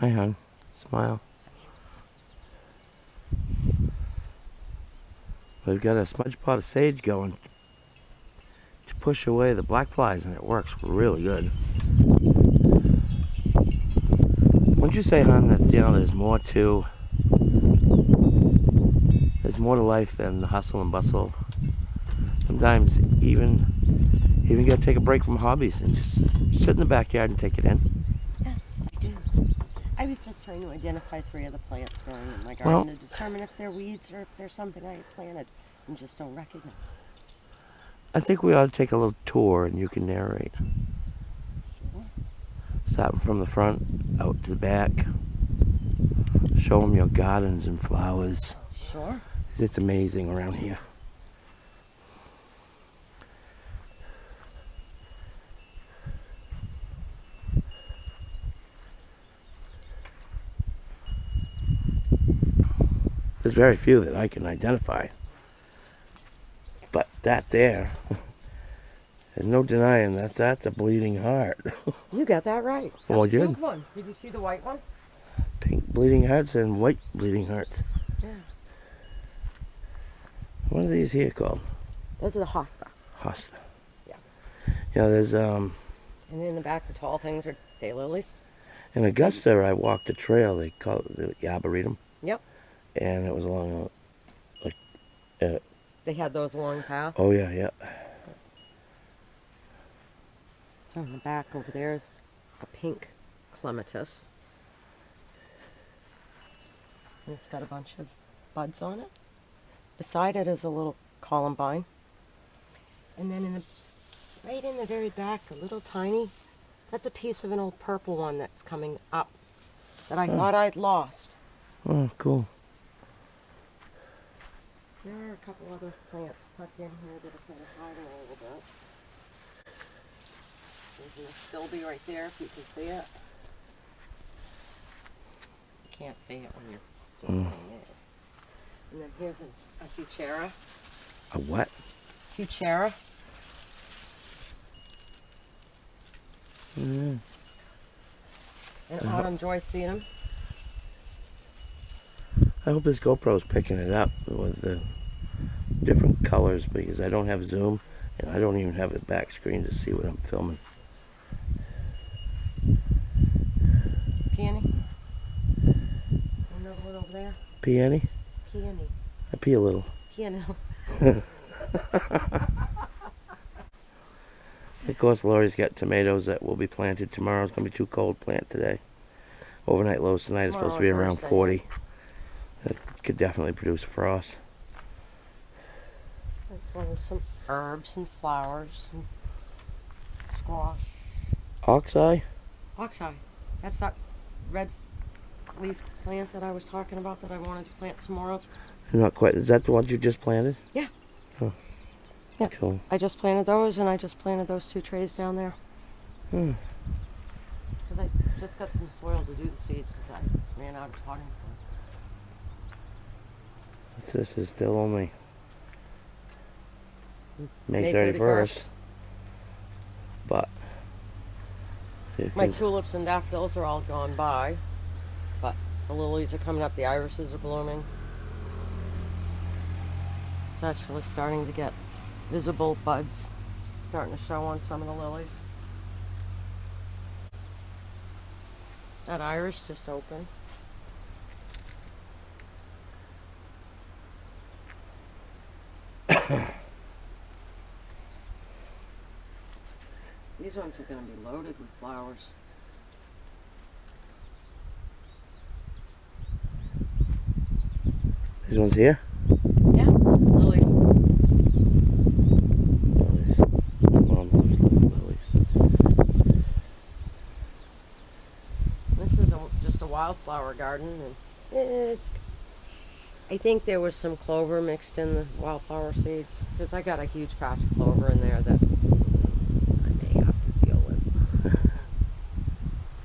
Hi, hon. Smile. We've got a smudge pot of sage going to push away the black flies, and it works really good. Wouldn't you say, hon, that there's more to life than the hustle and bustle? Sometimes even you gotta take a break from hobbies and just sit in the backyard and take it in. Yes, I do. I was just trying to identify 3 of the plants growing in my garden to determine if they're weeds or if they're something I had planted and just don't recognize. I think we ought to take a little tour and you can narrate. Sure. Starting from the front, out to the back. Show them your gardens and flowers. Sure. It's amazing around here. There's very few that I can identify. But that there, there's no denying that's a bleeding heart. You got that right. Oh, I That's a did. pink one. Did you see the white one? Pink bleeding hearts and white bleeding hearts. Yeah. What are these here called? Those are the hosta. Hosta. Yes. Yeah, there's And in the back, the tall things are daylilies. in Augusta. I walked a trail. They call it the Arboretum. Yep. And it was along They had those along the path. oh yeah, yeah. So in the back over there is a pink clematis. And it's got a bunch of buds on it. Beside it is a little columbine. And then right in the very back, a little tiny, that's a piece of an old purple one that's coming up that I thought I'd lost. Oh, cool. There are a couple other plants tucked in here that are kind of hiding a little bit. There's an astilbe right there, if you can see it. You can't see it when you're just playing it. And then here's a heuchera. A what? Heuchera. Mm. And autumn joyceum. I hope this GoPro's picking it up with the different colors because I don't have zoom and I don't even have a back screen to see what I'm filming. Peony. Another one over there. Peony? Peony. I pee a little. Piano. Of course, Lori's got tomatoes that will be planted tomorrow. It's going to be too cold to plant today. Overnight lows tonight is supposed to be around 40. It could definitely produce a frost. That's one of some herbs and flowers and squash. Oxeye? Oxeye. That's that red leaf plant that I was talking about that I wanted to plant some more of. Not quite. Is that the ones you just planted? Yeah. Oh. Yeah. Cool. I just planted those, and I just planted those 2 trays down there. Because I just got some soil to do the seeds because I ran out of potting soil. This is still only May 31st. 31st. But My tulips and daffodils are all gone by, but the lilies are coming up, the irises are blooming. It's actually starting to get visible buds starting to show on some of the lilies. That iris just opened. These ones are going to be loaded with flowers. These ones here? Yeah, lilies. Lilies. My mom loves lilies. This is just a wildflower garden, and I think there was some clover mixed in the wildflower seeds because I got a huge patch of clover in there that I may have to deal with.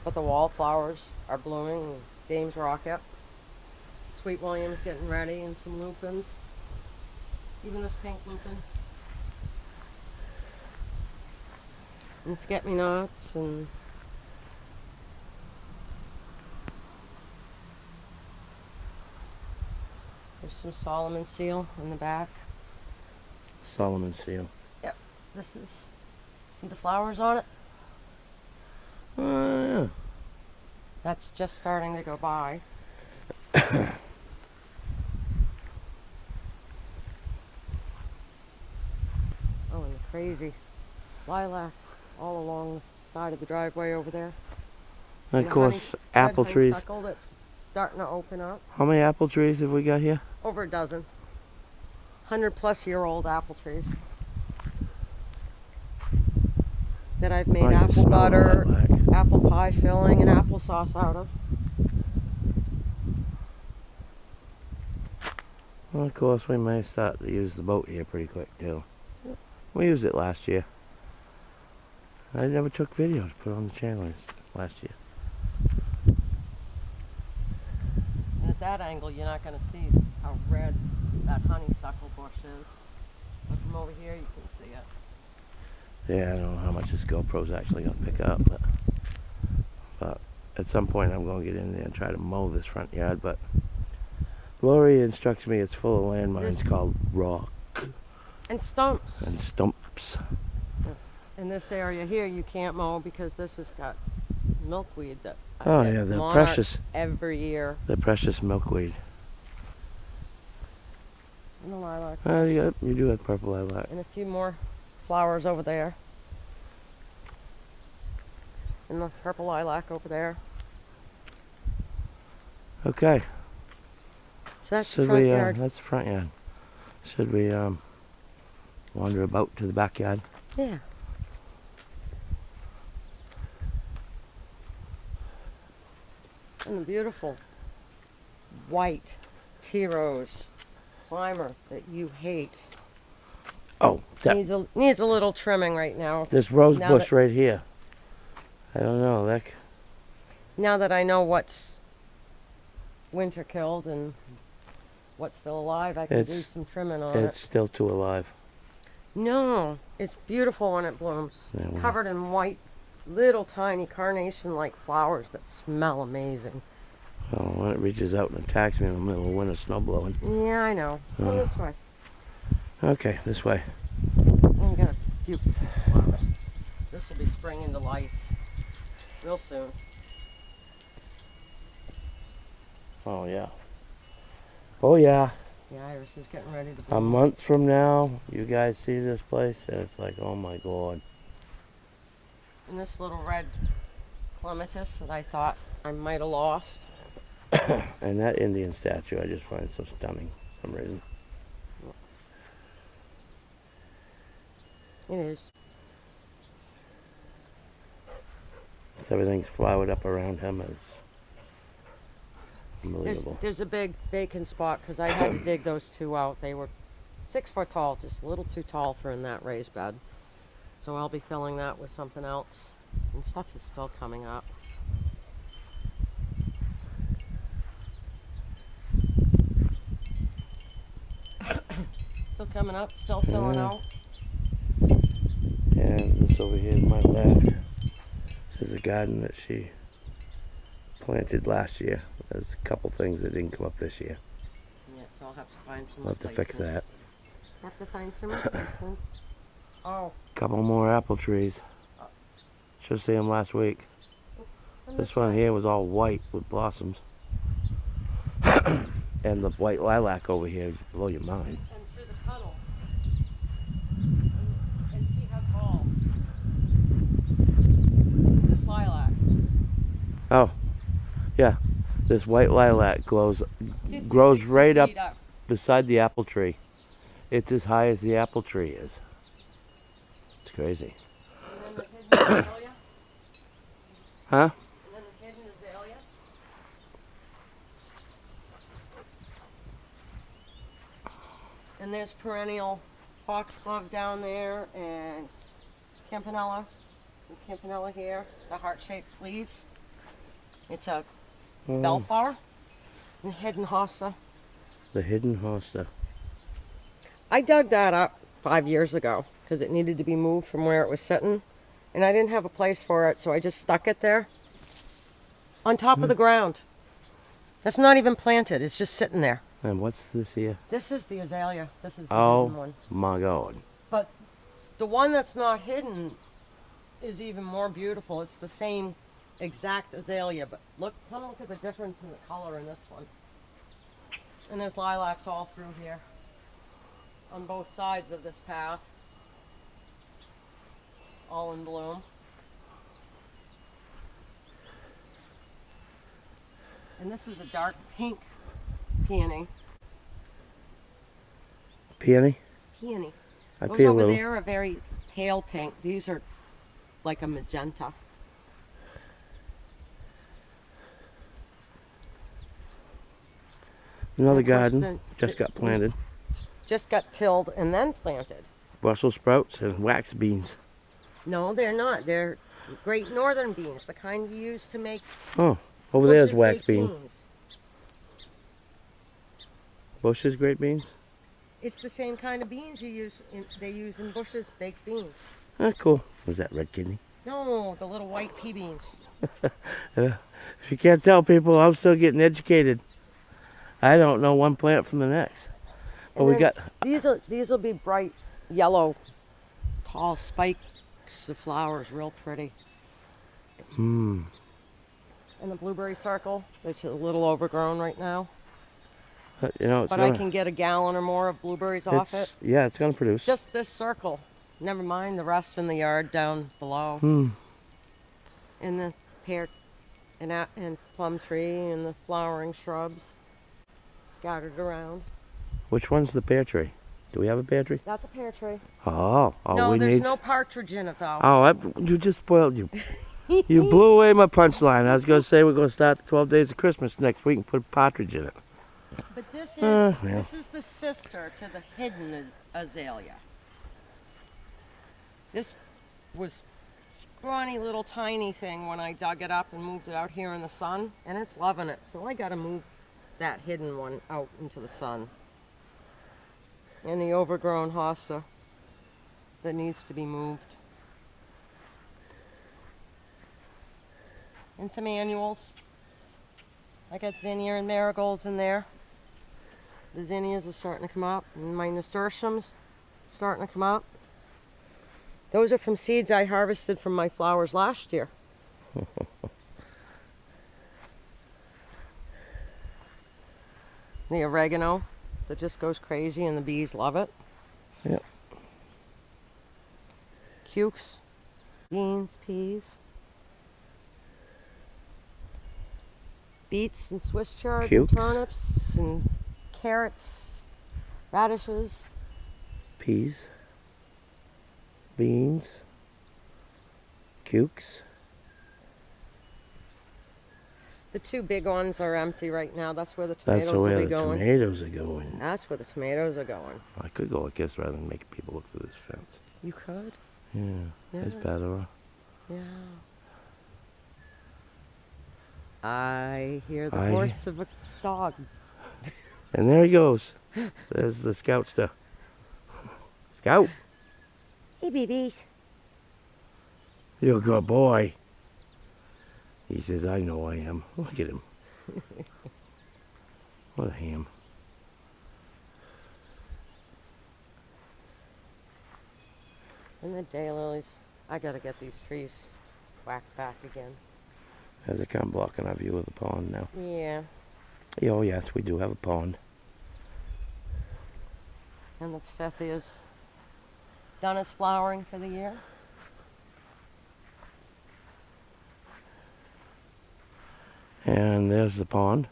But the wallflowers are blooming. Dame's Rocket, Sweet William's getting ready, and some lupins. Even this pink lupin. And forget-me-nots and There's some Solomon seal in the back. Solomon seal. Yep. This is. See the flowers on it? Oh, yeah. That's just starting to go by. Oh, and the crazy lilacs all along the side of the driveway over there. And of the course, red apple trees. honeysuckle that's starting to open up. How many apple trees have we got here? Over a dozen. 100-plus-year-old apple trees that I've made I can apple smell the butter, lilac. apple pie filling, and applesauce out of. Well, of course, we may start to use the boat here pretty quick, too. We used it last year. I never took video to put on the channel last year. And at that angle, you're not going to see how red that honeysuckle bush is. But from over here, you can see it. Yeah, I don't know how much this GoPro's actually going to pick up, but at some point I'm going to get in there and try to mow this front yard, but Lori instructs me it's full of landmines called rock And stumps. and stumps. In this area here, you can't mow because this has got milkweed that I Oh get yeah, they're monarchs precious. every year. They're precious milkweed. And the lilac. You do have purple lilac. And a few more flowers over there. And the purple lilac over there. Okay. So that's the Should front we? yard. That's the front yard. Should we wander about to the backyard? Yeah. And the beautiful white tea rose climber that you hate Oh, that needs a little trimming right now. this rose Now bush that- right here. I don't know. Now that I know what's winter killed and what's still alive, I can do It's- some trimming on It's it. still too alive. No, it's beautiful when it blooms. Yeah, well, Covered in white, little tiny carnation-like flowers that smell amazing. well, when it reaches out and attacks me in the middle of winter snow blowing. Yeah, I know. Go this way. Okay, this way. And got a few flowers. This will be spring into life real soon. Oh yeah. Oh yeah. The iris is getting ready to A bloom. month from now, you guys see this place, and it's like, oh my god. And this little red clematis that I thought I might have lost. And that Indian statue, I just find so stunning for some reason. It is. So everything's flowered up around him. It's unbelievable. There's a big vacant spot because I had to dig those two out. They were 6 foot tall, just a little too tall for in that raised bed. So I'll be filling that with something else. And stuff is still coming up. Still coming up, still filling Yeah. out. And this over here to my left is a garden that she planted last year. There's a couple things that didn't come up this year. Yeah, so I'll have to find some We'll have to fix that. replacements. Have to find some replacements. Oh, Couple more apple trees. Should see them last week. and This one here was all white with blossoms. And the white lilac over here would blow your mind. And through the tunnel. And see how tall. This lilac. Oh, yeah. This white lilac grows 50, right 60 up feet up. beside the apple tree. It's as high as the apple tree is. It's crazy. And then the hidden azalea. Huh? And then the hidden azalea. And there's perennial foxglove down there and campanella. And campanella here, the heart-shaped leaves. It's a bellflower. And hidden hosta. The hidden hosta. I dug that up 5 years ago because it needed to be moved from where it was sitting. And I didn't have a place for it, so I just stuck it there. On top of the ground. That's not even planted, it's just sitting there. And what's this here? This is the azalea. This is the Oh hidden one. my God. But the one that's not hidden is even more beautiful. It's the same exact azalea, but come look at the difference in the color in this one. And there's lilacs all through here on both sides of this path, all in bloom. And this is a dark pink peony. Peony? Peony. I Those pee a over little. there are very pale pink. These are like a magenta. Another of course, garden just got planted. Just got tilled and then planted. Brussels sprouts and wax beans. No, they're not. They're Great Northern beans, the kind you use to make Oh, over there's Bush's wax baked beans. beans. Bush's great beans? It's the same kind of beans they use in Bush's baked beans. Ah, cool. Was that red kidney? No, the little white pea beans. If you can't tell people, I'm still getting educated. I don't know one plant from the next. But we got... These will be bright yellow, tall spikes of flowers, real pretty. Hmm. And the blueberry circle, which is a little overgrown right now. You know, it's But I can get a gallon or more of blueberries off it. Yeah, it's going to produce. Just this circle. Never mind the rest in the yard down below. Hmm. And the pear and plum tree and the flowering shrubs scattered around. Which one's the pear tree? Do we have a pear tree? That's a pear tree. Oh, No, we there's need... no partridge in it though. Oh, you just spoiled you. You blew away my punchline. I was going to say we're going to start the 12 days of Christmas next week and put a partridge in it. But this is yeah. this is the sister to the hidden azalea. This was scrawny little tiny thing when I dug it up and moved it out here in the sun, and it's loving it. So I got to move that hidden one out into the sun. And the overgrown hosta that needs to be moved. And some annuals. I got zinnia and marigolds in there. The zinnias are starting to come up, and my nasturtiums starting to come up. Those are from seeds I harvested from my flowers last year. The oregano that just goes crazy and the bees love it. Yep. Cukes, beans, peas, beets and Swiss chard, and Cukes? turnips and carrots, radishes. Peas. Beans. Cukes. The two big ones are empty right now. That's where the tomatoes That's the way will be the going. tomatoes are going. That's where the tomatoes are going. I could go like this rather than making people look through this fence. You could? Yeah, it's Yeah. better. Yeah. I hear the voice of a dog. And there he goes. There's the scoutster. Scout, Hey, babies. you're a good boy. He says, I know I am. Look at him. What a ham. And the daylilies. I gotta get these trees whacked back again. As it kind of blocking our view of the pond now. Yeah. Oh yes, we do have a pond. And the forsythia's done its flowering for the year. And there's the pond.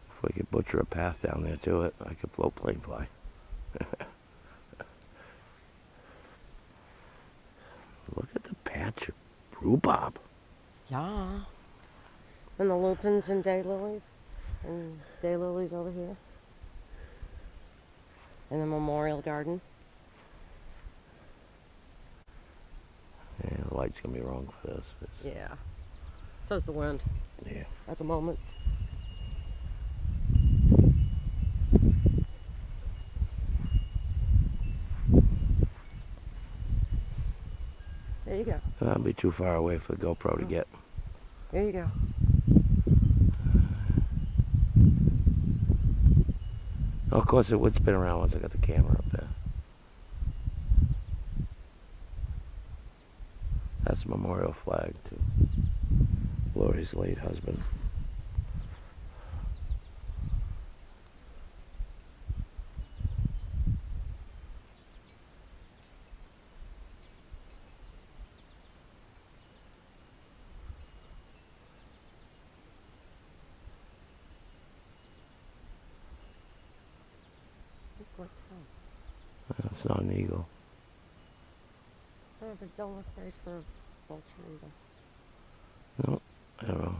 If we could butcher a path down there to it, I could float plane fly. Look at the patch of rhubarb. Yeah. And the lupins and daylilies. And daylilies over here. And the memorial garden. Yeah, the light's gonna be wrong for this. Yeah. So's the wind Yeah. at the moment. There you go. That'll be too far away for the GoPro to get. There you go. Of course, it would spin around once I got the camera up there. That's a memorial flag to Lori's late husband. That's not an eagle. Oh, but don't look right for a vulture either. No, arrow.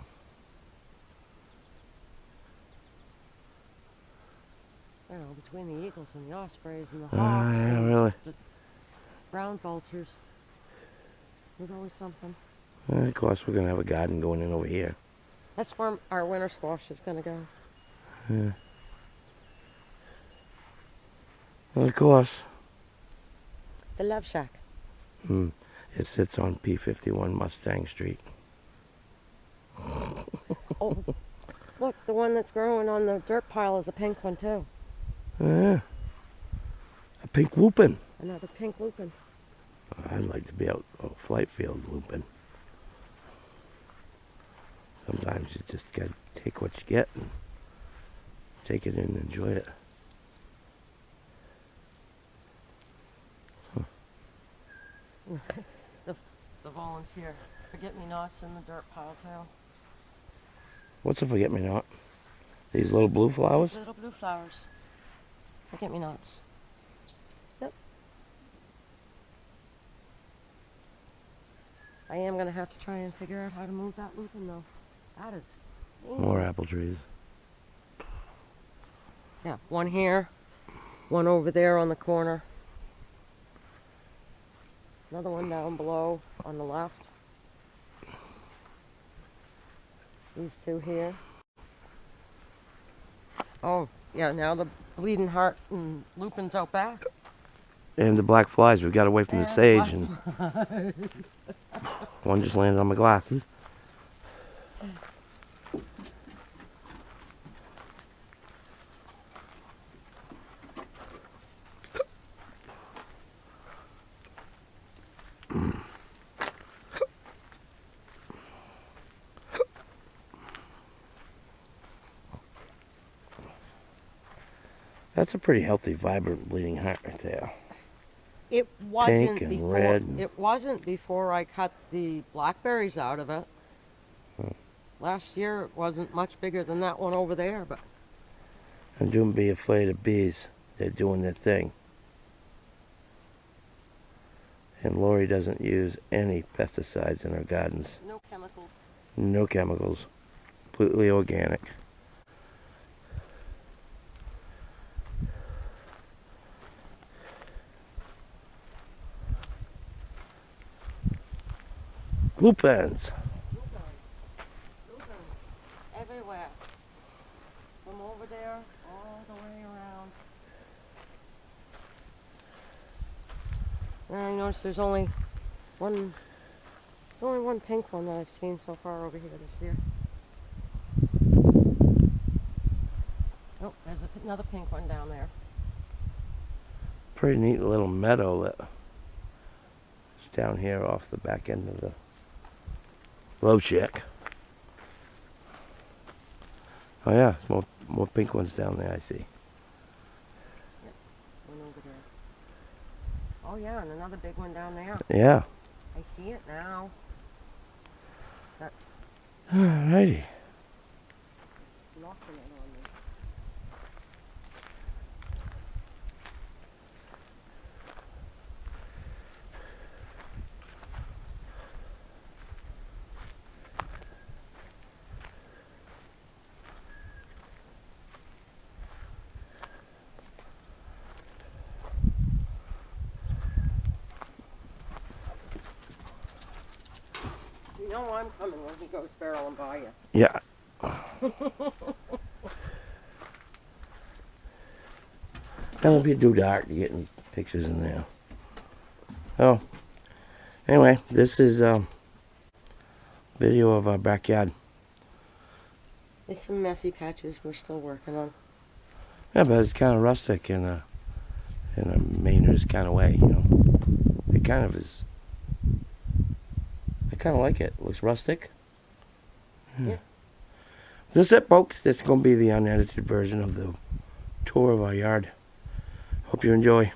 I don't know, between the eagles and the ospreys and the hawks Yeah, and really. the brown vultures, there's always something. Of course, we're going to have a garden going in over here. That's where our winter squash is going to go. Yeah. Well, of course. The Love Shack. It sits on P51 Mustang Street. Oh, look, the one that's growing on the dirt pile is a pink one too. Yeah. A pink lupin. Another pink lupin. I'd like to be out a flight field looping. Sometimes you just gotta take what you get and take it in and enjoy it. The volunteer. Forget-me-nots in the dirt pile too. What's a forget-me-not? These little blue flowers? Little blue flowers. Forget-me-nots. Yep. I am going to have to try and figure out how to move that lupin though. That is More apple trees. Yeah, one here, one over there on the corner. Another one down below on the left. These two here. Oh, yeah, now the bleeding heart and lupin's out back. And the black flies. We got away from the sage, and one just landed on my glasses. That's a pretty healthy, vibrant bleeding heart right there. It wasn't Pink and before. red. It wasn't before I cut the blackberries out of it. Last year it wasn't much bigger than that one over there, but And don't be afraid of bees. They're doing their thing. And Lori doesn't use any pesticides in her gardens. no chemicals. No chemicals. Completely organic. Lupins. Lupins everywhere. From over there all the way around. And I noticed there's only one pink one that I've seen so far over here this year. Oh, there's another pink one down there. Pretty neat little meadow that's down here off the back end of the love shack. Oh yeah, more pink ones down there, I see. Yep, one over there. Oh yeah, and another big one down there. Yeah. I see it now. That Alrighty. knocking it on me. You know I'm coming when he goes barreling by you. Yeah. That won't be too dark to get any pictures in there. Oh, anyway, this is video of our backyard. There's some messy patches we're still working on. Yeah, but it's kind of rustic in a Maynard's kind of way, you know. It kind of is. I kind of like it. It looks rustic. Yeah. This is it, folks. This is going to be the unedited version of the tour of our yard. Hope you enjoy.